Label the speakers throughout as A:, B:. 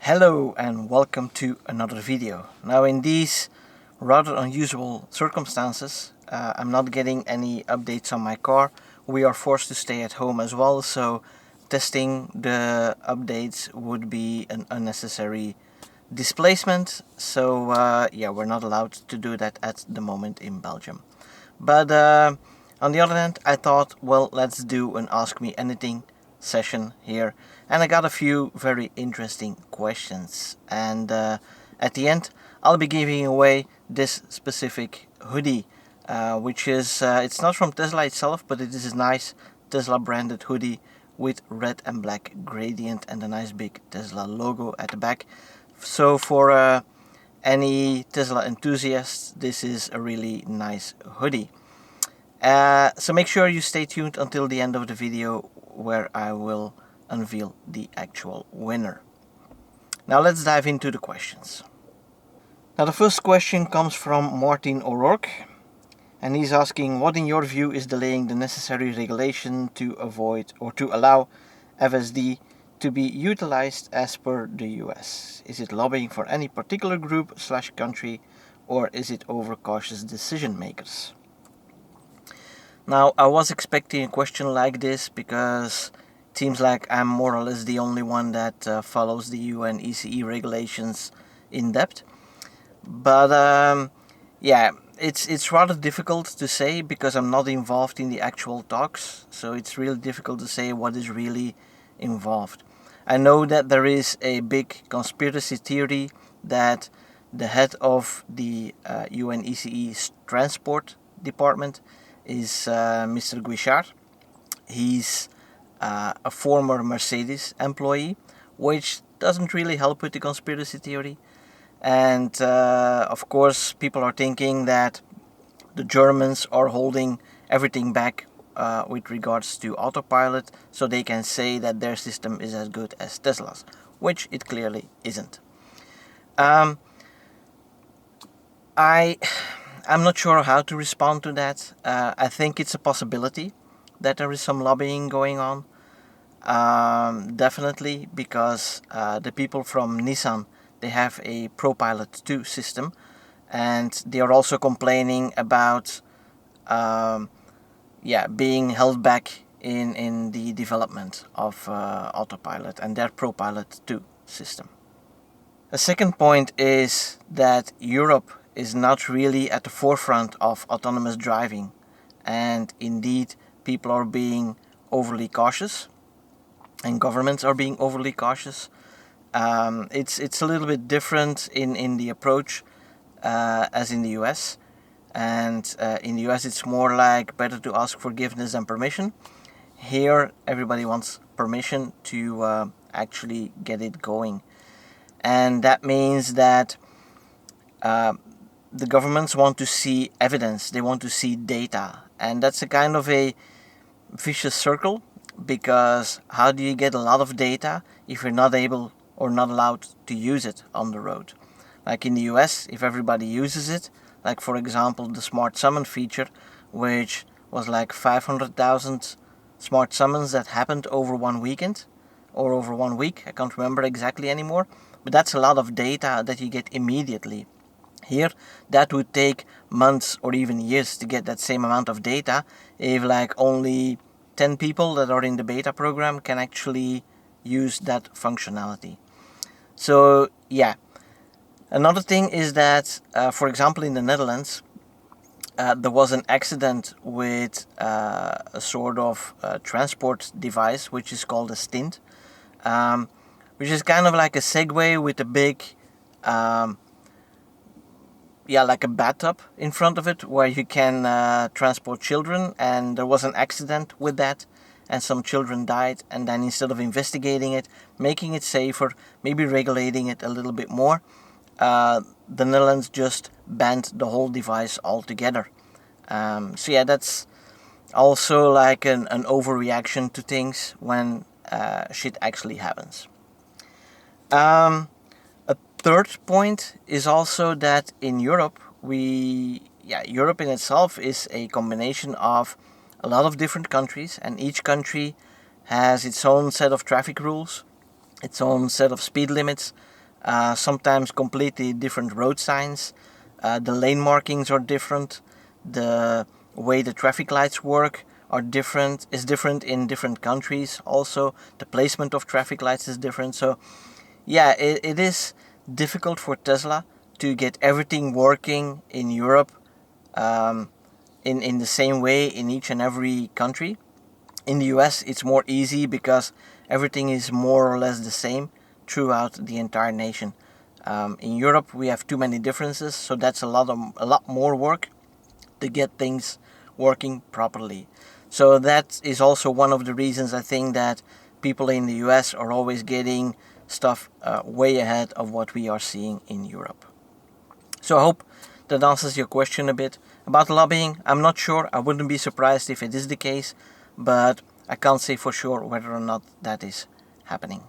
A: Hello and welcome to another video. Now in these rather unusual circumstances, I'm not getting any updates on my car. We are forced to stay at home as well, so testing the updates would be an unnecessary displacement. So yeah, we're not allowed to do that at the moment in Belgium. But on the other hand, I thought, well, let's do an Ask Me Anything session here, and I got a few very interesting questions, and at the end I'll be giving away this specific hoodie, which is it's not from Tesla itself, but it is a nice Tesla branded hoodie with red and black gradient and a nice big Tesla logo at the back. So for any Tesla enthusiasts, this is a really nice hoodie. So make sure you stay tuned until the end of the video, where I will unveil the actual winner. Now let's dive into the questions. Now the first question comes from Martin O'Rourke, and he's asking, what in your view is delaying the necessary regulation to avoid or to allow FSD to be utilized as per the US? Is it lobbying for any particular group/country, or is it overcautious decision makers? Now, I was expecting a question like this because it seems like I'm more or less the only one that follows the UN ECE regulations in depth. But yeah, it's rather difficult to say because I'm not involved in the actual talks. So it's really difficult to say what is really involved. I know that there is a big conspiracy theory that the head of the UN ECE's transport department is Mr. Guichard. He's a former Mercedes employee, which doesn't really help with the conspiracy theory. And of course, people are thinking that the Germans are holding everything back with regards to autopilot, so they can say that their system is as good as Tesla's, which it clearly isn't. I'm not sure how to respond to that. I think it's a possibility that there is some lobbying going on. Definitely, because the people from Nissan, they have a ProPilot 2 system, and they are also complaining about being held back in the development of autopilot and their ProPilot 2 system. A second point is that Europe is not really at the forefront of autonomous driving, and indeed people are being overly cautious and governments are being overly cautious. It's a little bit different in the approach as in the US, and in the US it's more like better to ask forgiveness than permission. Here everybody wants permission to actually get it going, and that means that the governments want to see evidence, they want to see data, and that's a kind of a vicious circle, because how do you get a lot of data if you're not able or not allowed to use it on the road? Like in the US, if everybody uses it, like for example the smart summon feature, which was like 500,000 smart summons that happened over one weekend or over 1 week, I can't remember exactly anymore, but that's a lot of data that you get immediately. Here, that would take months or even years to get that same amount of data if like only 10 people that are in the beta program can actually use that functionality. So yeah, another thing is that, for example, in the Netherlands, there was an accident with a sort of transport device which is called a stint, which is kind of like a Segway with a big like a bathtub in front of it where you can transport children, and there was an accident with that and some children died, and then instead of investigating it, making it safer, maybe regulating it a little bit more, the Netherlands just banned the whole device altogether. So yeah, that's also like an overreaction to things when shit actually happens. Third point is also that in Europe, Europe in itself is a combination of a lot of different countries, and each country has its own set of traffic rules, its own set of speed limits, sometimes completely different road signs. The lane markings are different. The way the traffic lights work is different in different countries. Also, the placement of traffic lights is different. So yeah, it is difficult for Tesla to get everything working in Europe um, in the same way in each and every country. In the US, it's more easy because everything is more or less the same throughout the entire nation. In Europe, we have too many differences, so that's a lot more work to get things working properly. So that is also one of the reasons I think that people in the US are always getting stuff way ahead of what we are seeing in Europe. So I hope that answers your question a bit. About lobbying, I'm not sure. I wouldn't be surprised if it is the case, but I can't say for sure whether or not that is happening.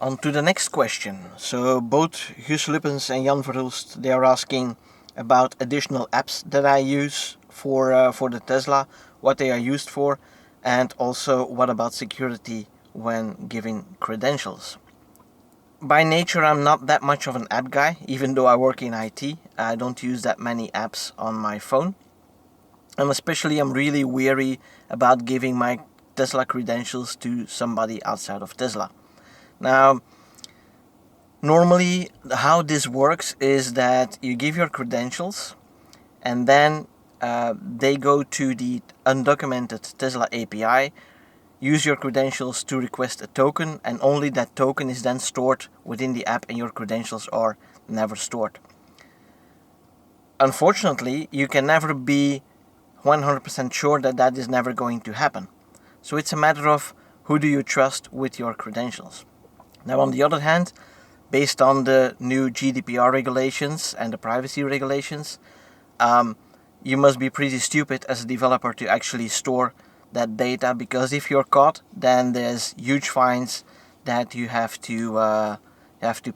A: On to the next question. So both Guus Lippens and Jan Verhulst, they are asking about additional apps that I use for the Tesla, what they are used for, and also what about security when giving credentials. By nature, I'm not that much of an app guy, even though I work in IT. I don't use that many apps on my phone. And especially, I'm really wary about giving my Tesla credentials to somebody outside of Tesla. Now, normally, how this works is that you give your credentials and then they go to the undocumented Tesla API, use your credentials to request a token, and only that token is then stored within the app and your credentials are never stored. Unfortunately, you can never be 100% sure that that is never going to happen. So it's a matter of who do you trust with your credentials. Now, on the other hand, based on the new GDPR regulations and the privacy regulations, you must be pretty stupid as a developer to actually store that data, because if you're caught, then there's huge fines that you have to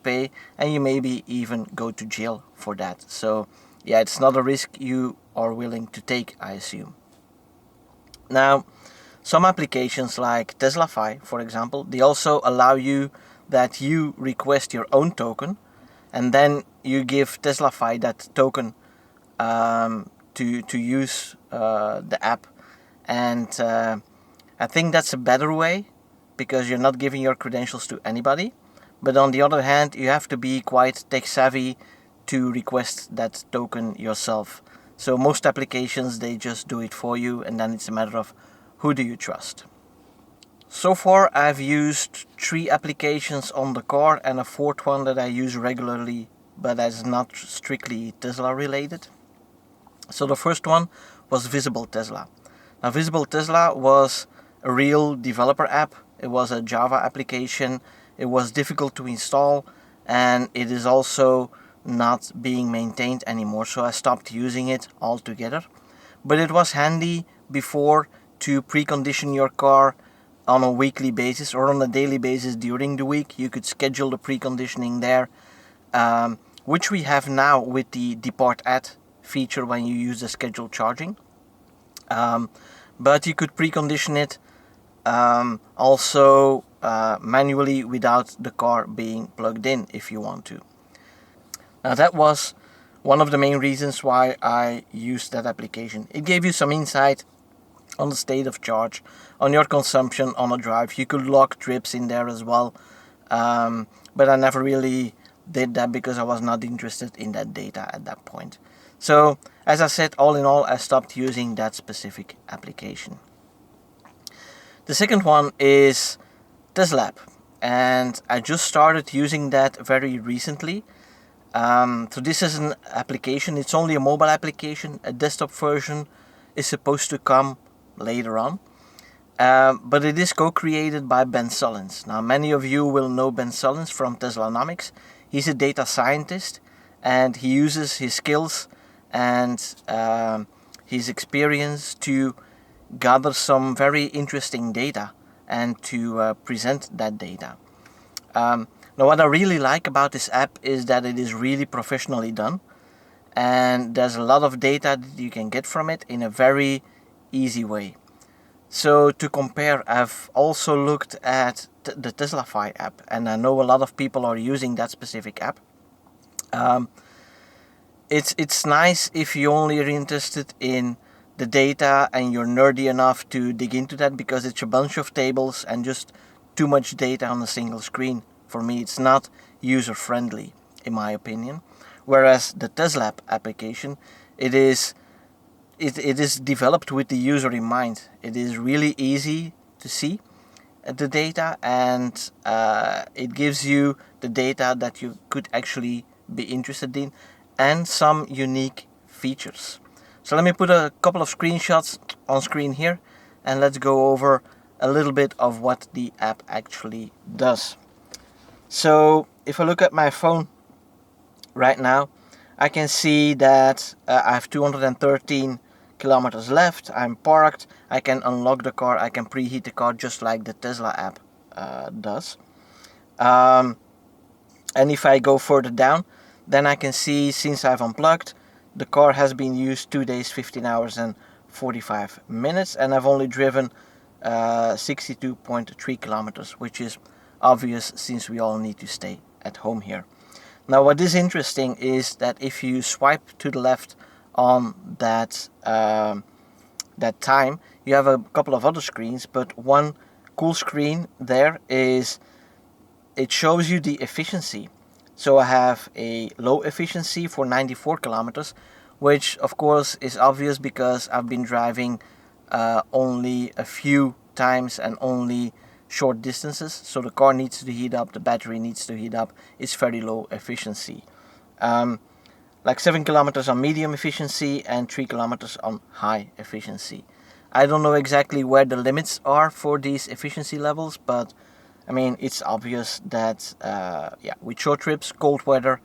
A: pay, and you maybe even go to jail for that. So yeah, it's not a risk you are willing to take, I assume. Now, some applications like TeslaFi, for example, they also allow you that you request your own token, and then you give TeslaFi that token to use the app. And I think that's a better way, because you're not giving your credentials to anybody. But on the other hand, you have to be quite tech savvy to request that token yourself. So most applications, they just do it for you, and then it's a matter of who do you trust. So far, I've used 3 applications on the car and a 4th one that I use regularly, but that's not strictly Tesla related. So the first one was Visible Tesla. Now, Visible Tesla was a real developer app. It was a Java application. It was difficult to install, and it is also not being maintained anymore, so I stopped using it altogether. But it was handy before to precondition your car on a weekly basis or on a daily basis during the week. You could schedule the preconditioning there, which we have now with the depart at feature when you use the scheduled charging. But you could precondition it also manually without the car being plugged in if you want to. Now, that was one of the main reasons why I used that application. It gave you some insight on the state of charge, on your consumption on a drive. You could log trips in there as well, but I never really did that because I was not interested in that data at that point. So, as I said, all in all, I stopped using that specific application. The second one is TeslaApp, and I just started using that very recently. So this is an application. It's only a mobile application. A desktop version is supposed to come later on. But it is co-created by Ben Sullins. Now, many of you will know Ben Sullins from Teslanomics. He's a data scientist, and he uses his skills and his experience to gather some very interesting data and to present that data. Now, what I really like about this app is that it is really professionally done, and there's a lot of data that you can get from it in a very easy way. So to compare, I've also looked at the Teslafy app, and I know a lot of people are using that specific app. It's nice if you only are interested in the data and you're nerdy enough to dig into that, because it's a bunch of tables and just too much data on a single screen. For me, it's not user friendly, in my opinion. Whereas the Tesla application, it is developed with the user in mind. It is really easy to see the data, and it gives you the data that you could actually be interested in, and some unique features. So let me put a couple of screenshots on screen here, and let's go over a little bit of what the app actually does. So if I look at my phone right now, I can see that I have 213 kilometers left. I'm parked. I can unlock the car. I can preheat the car just like the Tesla app does. And if I go further down, then I can see, since I've unplugged, the car has been used 2 days, 15 hours and 45 minutes, and I've only driven 62.3 kilometers, which is obvious since we all need to stay at home here. Now, what is interesting is that if you swipe to the left on that time, you have a couple of other screens, but one cool screen there is, it shows you the efficiency. So I have a low efficiency for 94 kilometers, which of course is obvious because I've been driving only a few times and only short distances. So the car needs to heat up, the battery needs to heat up. It's very low efficiency. Like 7 kilometers on medium efficiency and 3 kilometers on high efficiency. I don't know exactly where the limits are for these efficiency levels, but I mean, it's obvious that with short trips, cold weather,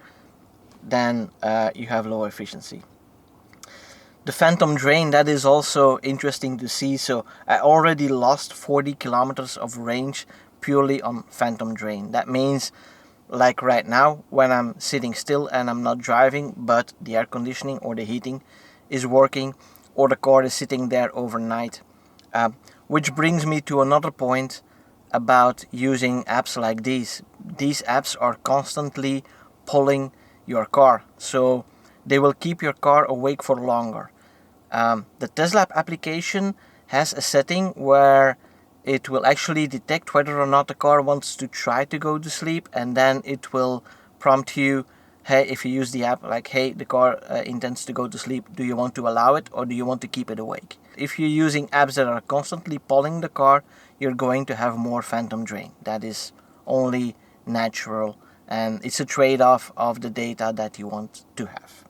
A: then you have low efficiency. The phantom drain, that is also interesting to see. So I already lost 40 kilometers of range purely on phantom drain. That means, like right now, when I'm sitting still and I'm not driving, but the air conditioning or the heating is working, or the car is sitting there overnight. Which brings me to another point about using apps like these. These apps are constantly pulling your car, so they will keep your car awake for longer. The Tesla application has a setting where it will actually detect whether or not the car wants to try to go to sleep, and then it will prompt you, hey, if you use the app, like, hey, the car intends to go to sleep, do you want to allow it or do you want to keep it awake? If you're using apps that are constantly pulling the car, you're going to have more phantom drain. That is only natural, and it's a trade-off of the data that you want to have.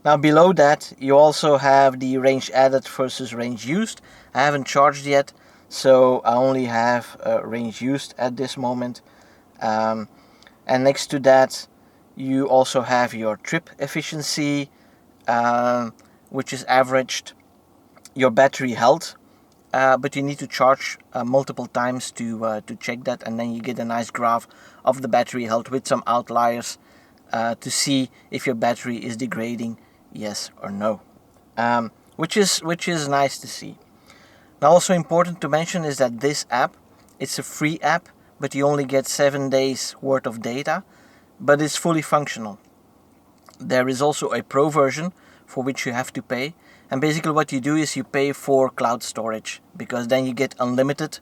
A: Now below that, you also have the range added versus range used. I haven't charged yet, so I only have range used at this moment. And next to that, you also have your trip efficiency, which is averaged, your battery health, but you need to charge multiple times to check that, and then you get a nice graph of the battery health with some outliers to see if your battery is degrading, yes or no, which is nice to see. Now, also important to mention is that this app, it's a free app, but you only get 7 days worth of data, but it's fully functional. There is also a pro version for which you have to pay, and basically what you do is you pay for cloud storage, because then you get unlimited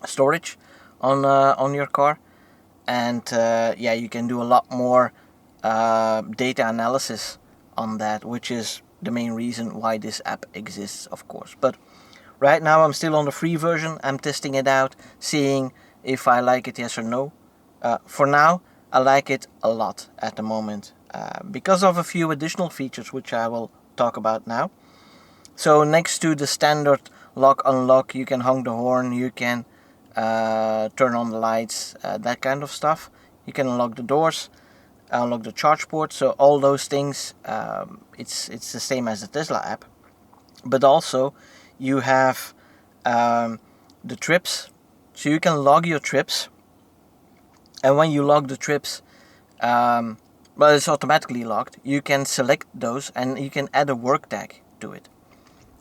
A: storage on your car, and you can do a lot more data analysis on that, which is the main reason why this app exists, of course. But right now I'm still on the free version. I'm testing it out, seeing if I like it, yes or no. For now, I like it a lot at the moment, because of a few additional features which I will talk about now. So next to the standard lock unlock, you can honk the horn, you can turn on the lights, that kind of stuff. You can unlock the doors, unlock the charge port. So all those things, it's the same as the Tesla app. But also you have the trips, so you can log your trips, and when you log the trips, it's automatically logged. You can select those and you can add a work tag to it.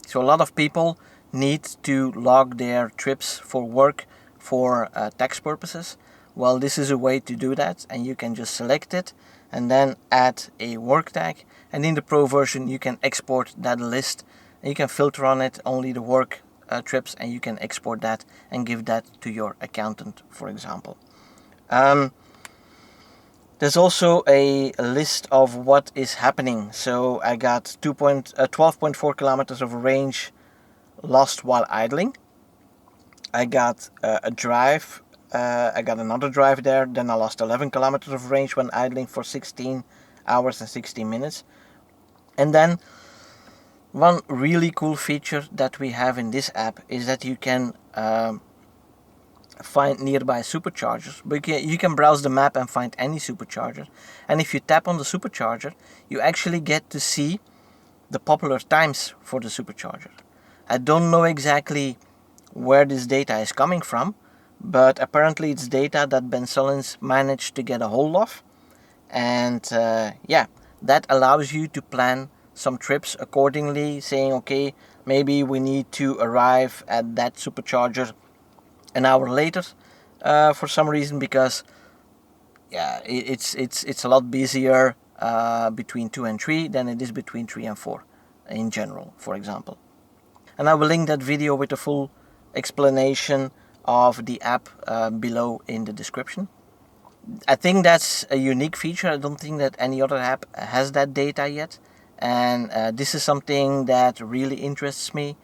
A: So a lot of people need to log their trips for work for tax purposes. Well, this is a way to do that, and you can just select it and then add a work tag, and in the Pro version you can export that list and you can filter on it only the work trips, and you can export that and give that to your accountant, for example. There's also a list of what is happening. So I got 12.4 kilometers of range lost while idling. I got a drive. I got another drive there. Then I lost 11 kilometers of range when idling for 16 hours and 16 minutes. And then one really cool feature that we have in this app is that you can find nearby superchargers. But you can browse the map and find any supercharger. And if you tap on the supercharger, you actually get to see the popular times for the supercharger. I don't know exactly where this data is coming from, but apparently it's data that Ben Sullins managed to get a hold of. And that allows you to plan some trips accordingly, saying, okay, maybe we need to arrive at that supercharger an hour later for some reason, because it's a lot busier between 2 and 3 than it is between 3 and 4 in general, for example. And I will link that video with a full explanation of the app below in the description. I think that's a unique feature. I don't think that any other app has that data yet, and this is something that really interests me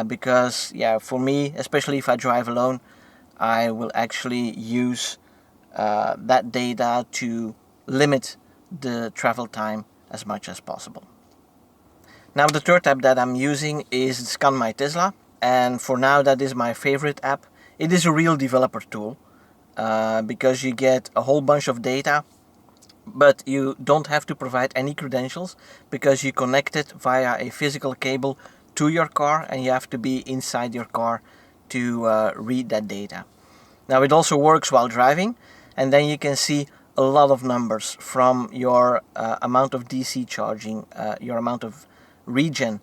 A: because for me, especially if I drive alone, I will actually use that data to limit the travel time as much as possible. Now the third app that I'm using is Scan My Tesla, and for now that is my favorite app. It is a real developer tool because you get a whole bunch of data, but you don't have to provide any credentials because you connect it via a physical cable to your car, and you have to be inside your car to read that data. Now it also works while driving, and then you can see a lot of numbers from your amount of DC charging, your amount of regen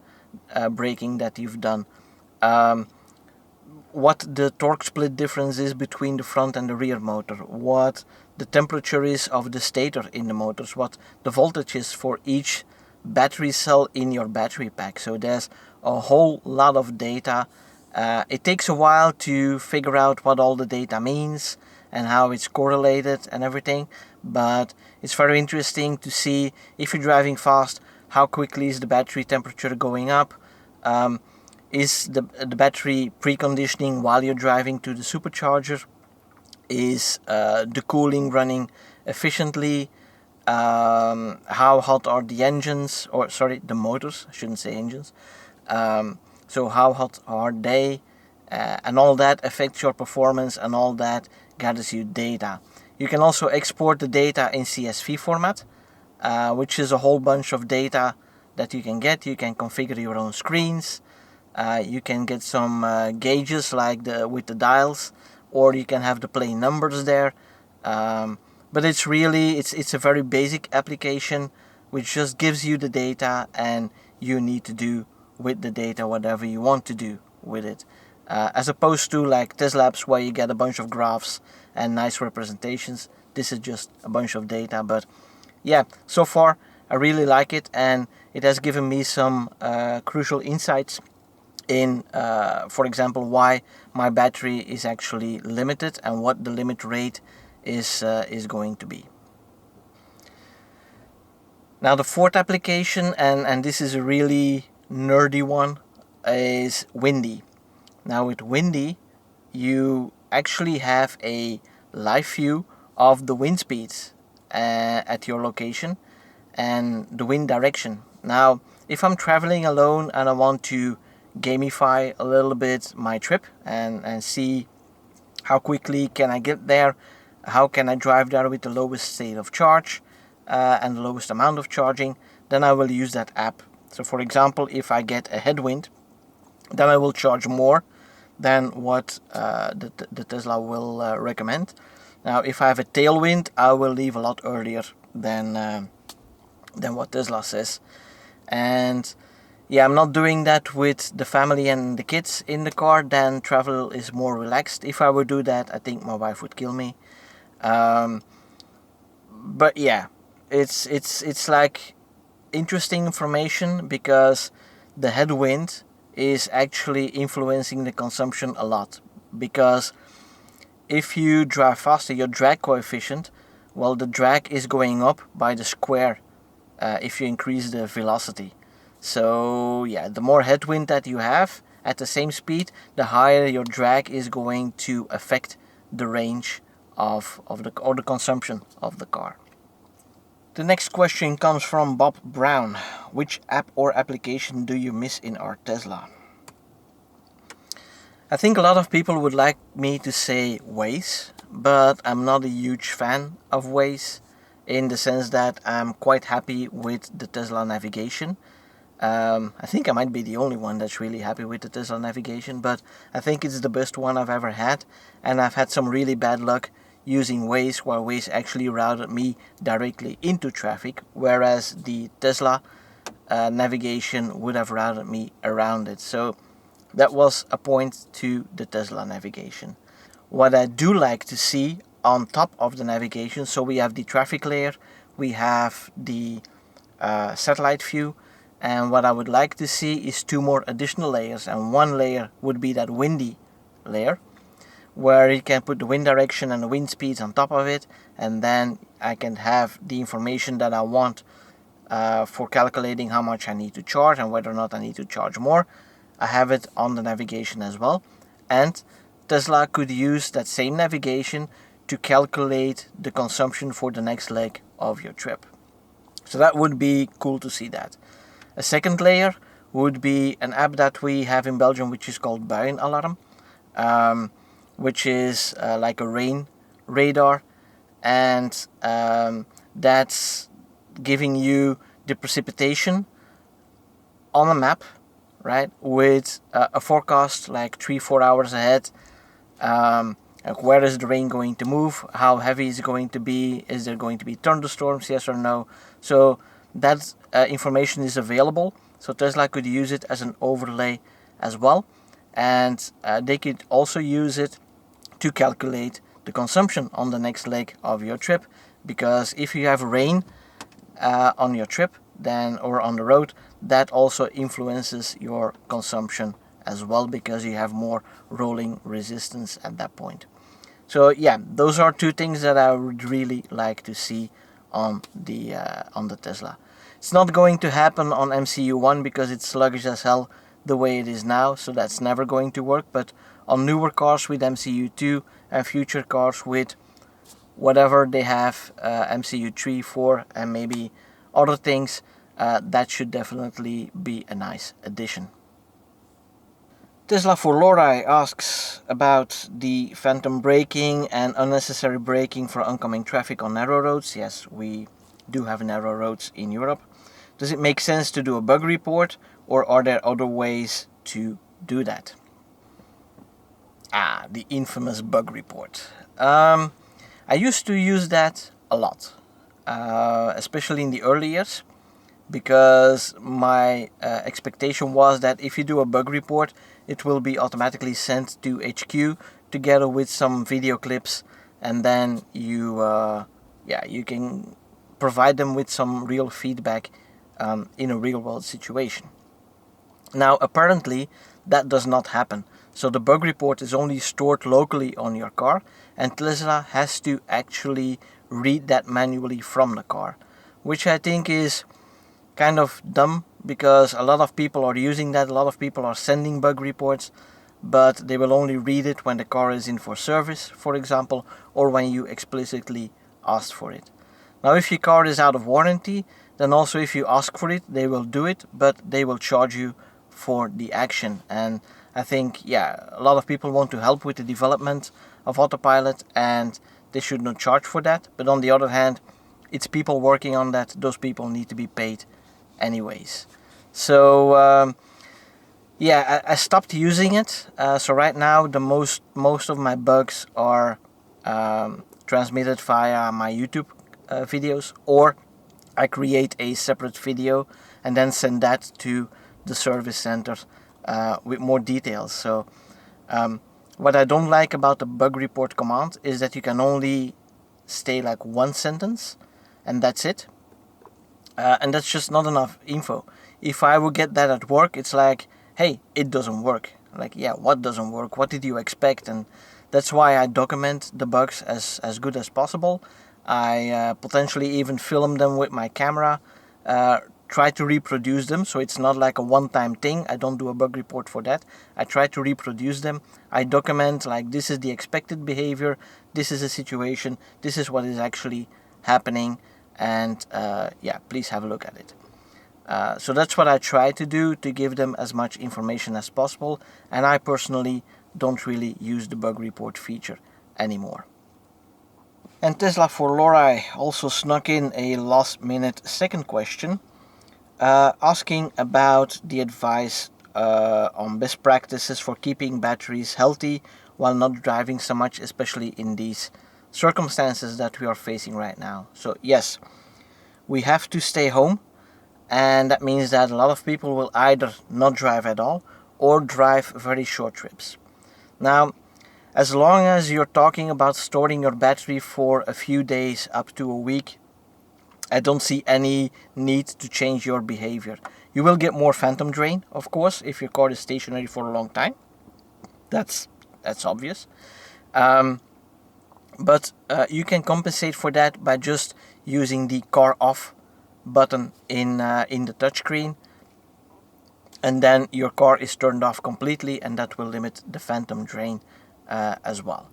A: braking that you've done, what the torque split difference is between the front and the rear motor, what the temperature is of the stator in the motors, what the voltage is for each battery cell in your battery pack. So there's a whole lot of data. It takes a while to figure out what all the data means and how it's correlated and everything, but it's very interesting to see if you're driving fast, how quickly is the battery temperature going up, is the battery preconditioning while you're driving to the supercharger, is the cooling running efficiently, how hot are the engines, or sorry, the motors, I shouldn't say engines, so how hot are they, and all that affects your performance, and all that gathers you data. You can also export the data in CSV format, which is a whole bunch of data that you can get. You can configure your own screens, you can get some gauges like with the dials, or you can have the plain numbers there, but it's really it's a very basic application which just gives you the data, and you need to do with the data whatever you want to do with it, as opposed to like Tesla apps where you get a bunch of graphs and nice representations. This is just a bunch of data, but yeah, so far I really like it, and it has given me some crucial insights in, for example, why my battery is actually limited and what the limit rate is going to be. Now the fourth application, and this is a really nerdy one, is Windy. Now with Windy, you actually have a live view of the wind speeds at your location and the wind direction. Now if I'm traveling alone and I want to gamify a little bit my trip and see how quickly can I get there, how can I drive there with the lowest state of charge and the lowest amount of charging, then I will use that app. So for example, if I get a headwind, then I will charge more than what the Tesla will recommend. Now if I have a tailwind, I will leave a lot earlier than what Tesla says. And yeah, I'm not doing that with the family and the kids in the car. Then travel is more relaxed. If I would do that, I think my wife would kill me. Um, but yeah, it's like interesting information, because the headwind is actually influencing the consumption a lot. Because if you drive faster, your drag coefficient, well, the drag is going up by the square if you increase the velocity. So yeah, the more headwind that you have at the same speed, the higher your drag is going to affect the range of the consumption of the car. The next question comes from Bob Brown. Which app or application do you miss in our Tesla? I think a lot of people would like me to say Waze, but I'm not a huge fan of Waze, in the sense that I'm quite happy with the Tesla navigation. I think I might be the only one that's really happy with the Tesla navigation, but I think it's the best one I've ever had, and I've had some really bad luck using Waze, where Waze actually routed me directly into traffic, whereas the Tesla navigation would have routed me around it. So that was a point to the Tesla navigation. What I do like to see on top of the navigation, so we have the traffic layer, we have the satellite view, and what I would like to see is two more additional layers, and one layer would be that windy layer, where you can put the wind direction and the wind speeds on top of it, and then I can have the information that I want for calculating how much I need to charge and whether or not I need to charge more. I have it on the navigation as well, and Tesla could use that same navigation to calculate the consumption for the next leg of your trip. So that would be cool to see that. A second layer would be an app that we have in Belgium, which is called Buien Alarm, which is like a rain radar, and that's giving you the precipitation on a map, right, with a forecast like 3-4 hours ahead. Like where is the rain going to move? How heavy is it going to be? Is there going to be thunderstorms? Yes or no? So that information is available. So Tesla could use it as an overlay as well, and they could also use it to calculate the consumption on the next leg of your trip. Because if you have rain on your trip, then or on the road, that also influences your consumption as well, because you have more rolling resistance at that point. So yeah, those are two things that I would really like to see on the Tesla. It's not going to happen on MCU1 because it's sluggish as hell the way it is now, so that's never going to work. But on newer cars with MCU2 and future cars with whatever they have, MCU3, 4, and maybe other things, that should definitely be a nice addition. Tesla for Lori asks about the phantom braking and unnecessary braking for oncoming traffic on narrow roads. Yes, we do have narrow roads in Europe. Does it make sense to do a bug report, or are there other ways to do that? The infamous bug report. I used to use that a lot, especially in the early years, because my expectation was that if you do a bug report, it will be automatically sent to HQ together with some video clips, and then you can provide them with some real feedback in a real world situation. Now apparently that does not happen. So the bug report is only stored locally on your car, and Tesla has to actually read that manually from the car, which I think is kind of dumb, because a lot of people are using that. A lot of people are sending bug reports, but they will only read it when the car is in for service, for example, or when you explicitly asked for it. Now if your car is out of warranty, then also if you ask for it, they will do it, but they will charge you for the action. And I think, a lot of people want to help with the development of autopilot, and they should not charge for that. But on the other hand, it's people working on that. Those people need to be paid anyways. So I stopped using it. So right now the most of my bugs are transmitted via my YouTube videos, or I create a separate video and then send that to the service center with more details. So what I don't like about the bug report command is that you can only stay like one sentence and that's it. And that's just not enough info. If I would get that at work, it's like, hey, it doesn't work. Like, yeah, what doesn't work? What did you expect? And that's why I document the bugs as good as possible. I potentially even film them with my camera, try to reproduce them, so it's not like a one-time thing. I don't do a bug report for that. I try to reproduce them. I document, like, this is the expected behavior, this is a situation, this is what is actually happening, and yeah, please have a look at it. So that's what I try to do, to give them as much information as possible, and I personally don't really use the bug report feature anymore. And Tesla for Laura also snuck in a last minute second question, asking about the advice on best practices for keeping batteries healthy while not driving so much, especially in these circumstances that we are facing right now. So yes, we have to stay home, and that means that a lot of people will either not drive at all or drive very short trips. Now, as long as you're talking about storing your battery for a few days up to a week, I don't see any need to change your behavior. You will get more phantom drain, of course, if your car is stationary for a long time. That's obvious. But you can compensate for that by just using the car off button in the touchscreen, and then your car is turned off completely, and that will limit the phantom drain as well.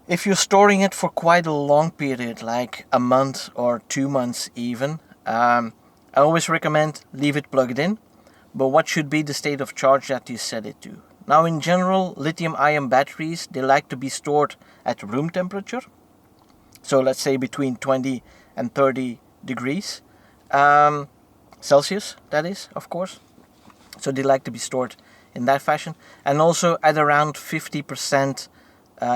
A: If you're storing it for quite a long period, like a month or 2 months even, I always recommend leave it plugged in, but what should be the state of charge that you set it to? Now, in general, lithium-ion batteries, they like to be stored at room temperature, so let's say between 20 and 30 degrees Celsius, that is, of course. So they like to be stored in that fashion, and also at around 50%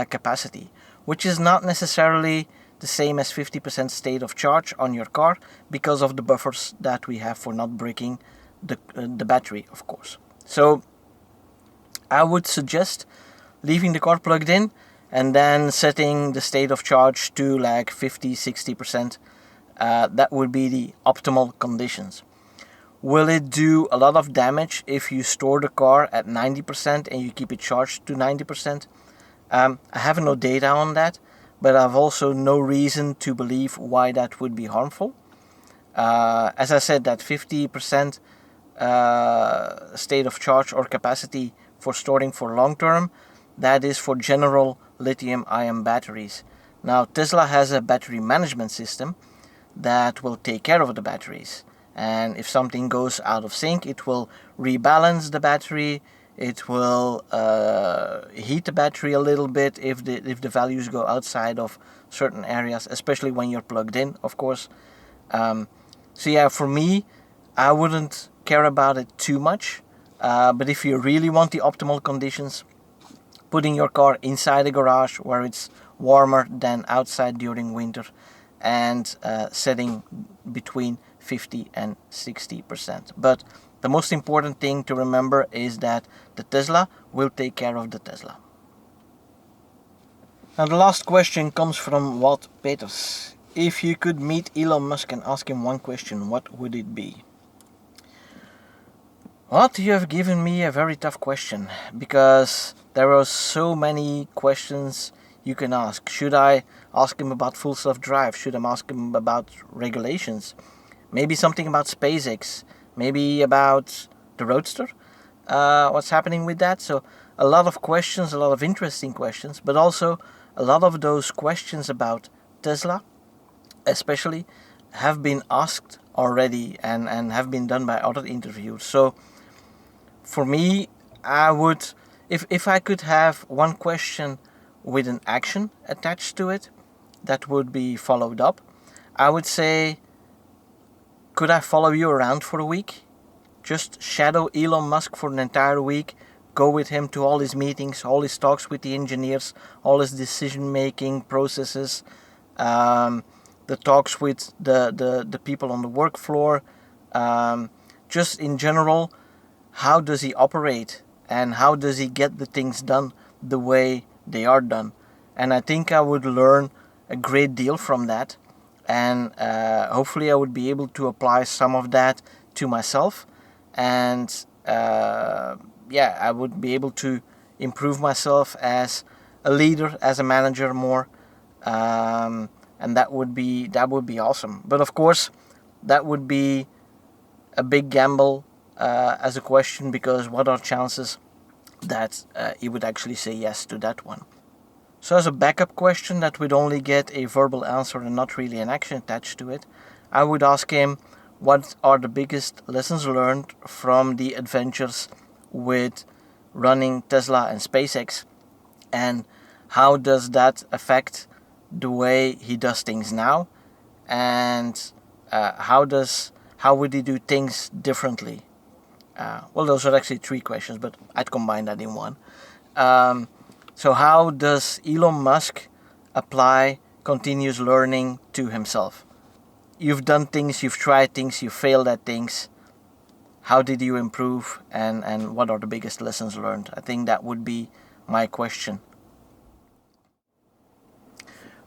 A: capacity, which is not necessarily the same as 50% state of charge on your car, because of the buffers that we have for not breaking the battery, of course. So I would suggest leaving the car plugged in and then setting the state of charge to like 50-60%. That would be the optimal conditions. Will it do a lot of damage if you store the car at 90% and you keep it charged to 90%? I have no data on that, but I've also no reason to believe why that would be harmful. As I said, that 50% state of charge or capacity for storing for long term, that is for general lithium-ion batteries. Now, Tesla has a battery management system that will take care of the batteries. And if something goes out of sync, it will rebalance the battery. It will heat the battery a little bit if the values go outside of certain areas, especially when you're plugged in, of course. So yeah, for me, I wouldn't care about it too much. But if you really want the optimal conditions, putting your car inside a garage where it's warmer than outside during winter, and setting between 50 and 60%. But the most important thing to remember is that the Tesla will take care of the Tesla. Now the last question comes from Walt Peters. If you could meet Elon Musk and ask him one question, what would it be? Walt, you have given me a very tough question, because there are so many questions you can ask. Should I ask him about full self-drive? Should I ask him about regulations? Maybe something about SpaceX? Maybe about the Roadster? What's happening with that? So a lot of questions, a lot of interesting questions, but also a lot of those questions about Tesla, especially, have been asked already and have been done by other interviews. So for me, I would, if I could have one question with an action attached to it that would be followed up, I would say, could I follow you around for a week? Just shadow Elon Musk for an entire week, go with him to all his meetings, all his talks with the engineers, all his decision-making processes, the talks with the people on the work floor, just in general, how does he operate and how does he get the things done the way they are done. And I think I would learn a great deal from that, and hopefully I would be able to apply some of that to myself, and yeah, I would be able to improve myself as a leader, as a manager more, and that would be awesome. But of course, that would be a big gamble as a question, because what are chances that he would actually say yes to that one? So as a backup question that would only get a verbal answer and not really an action attached to it, I would ask him, what are the biggest lessons learned from the adventures with running Tesla and SpaceX, and how does that affect the way he does things now, and how would he do things differently? Well, those are actually 3 questions, but I'd combine that in one. So how does Elon Musk apply continuous learning to himself? You've done things, you've tried things, you've failed at things. How did you improve, and what are the biggest lessons learned? I think that would be my question.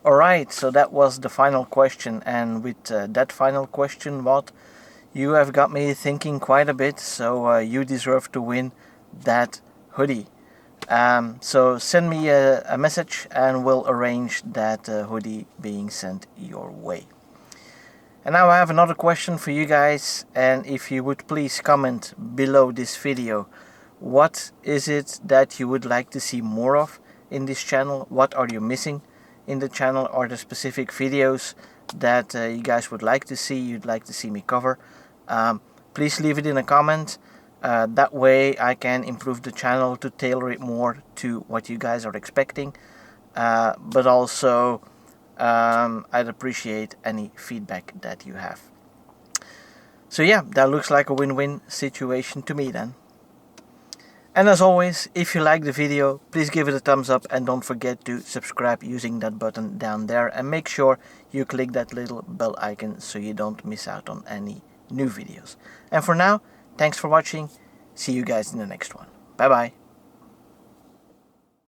A: Alright, so that was the final question, and with that final question, what you have got me thinking quite a bit, so you deserve to win that hoodie. So send me a message and we'll arrange that hoodie being sent your way. And now I have another question for you guys, and if you would please comment below this video, what is it that you would like to see more of in this channel? What are you missing in the channel? Are there specific videos that you guys would like to see, you'd like to see me cover? Please leave it in a comment. That way I can improve the channel to tailor it more to what you guys are expecting. But also I'd appreciate any feedback that you have. So yeah, that looks like a win-win situation to me then. And as always, if you like the video, please give it a thumbs up and don't forget to subscribe using that button down there, and make sure you click that little bell icon so you don't miss out on any new videos. And for now, thanks for watching. See you guys in the next one. Bye bye.